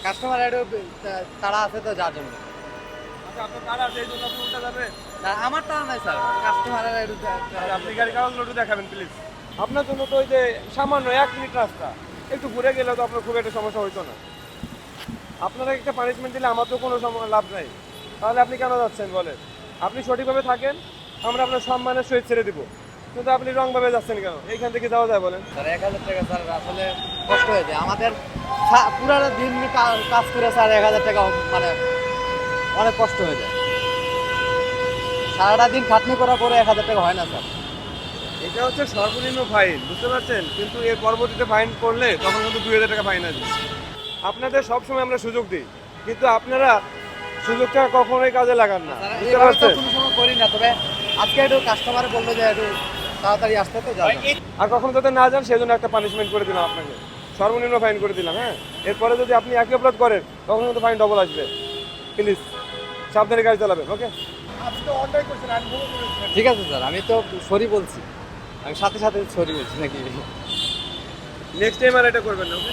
Customer একটু তাড়া আছে তো যার জন্য। আচ্ছা, আপনার তারা আছে এই জন্য আপনি উল্টা যাবেন? না, আমার তাড়া নাই স্যার, কাস্টমারের একটু আচ্ছা, আপনি গাড়ি কাগজ একটু দেখাবেন প্লিজ। আপনার জন্য তো ওই যে সামান্য 1 মিনিট রাস্তা, একটু ঘুরে গেলে তো আপনার খুব একটা সমস্যা হইতো না। আপনারা একটা পানিশমেন্ট দিলে আমার তো কোনো লাভ নাই। তাহলে আপনি কেন যাচ্ছেন বলেন? আপনি সঠিকভাবে থাকেন, আমরা আপনার সম্মানের সহিত ছেড়ে দিব। কিন্তু আপনি রংভাবে যাচ্ছেন কেন? এইখান থেকে যাওয়া যায় বলেন? স্যার 1000 টাকা স্যার আসলে কষ্ট হয়ে যায় আমাদের। পুরো দিন কাজ করে স্যার 1000 টাকা মানে অনেক কষ্ট হয়ে যায়। সারাটা দিন খাটনি করার পরে 1000 টাকা হয় না স্যার। এটা হচ্ছে সর্বনিম্ন ফাইন, বুঝতে পারছেন? কিন্তু এর পরবর্তীতে ফাইন করলে তখন কিন্তু 2000 টাকা ফাইন আসবে। আপনাদের সবসময় আমরা সুযোগ দিই, কিন্তু আপনারা সুযোগটা কখনোই কাজে লাগান না, স্যার, বুঝতে এভাবে তো পারছেন? কোনো সময় করি না, তবে আজকে একটু কাস্টমারে বললো যে একটু তাড়াতাড়ি আসতে তো যাবে। আর কখনো যাতে না যান সেজন্য একটা পানিশমেন্ট করে দিলাম আপনাকে, সর্বনিম্ন ফাইন করে দিলাম। হ্যাঁ, এরপরে যদি আপনি একই অপরাধ করেন তখন কিন্তু ফাইন ডবল আসবে। প্লিজ সাবধানে গাড়ি চালাবেন, ওকে? ঠিক আছে স্যার, আমি তো সরি বলছি, আমি সাথে সাথে সরি বলছি নাকি। নেক্সট টাইম আর এটা করবেন না, ওকে?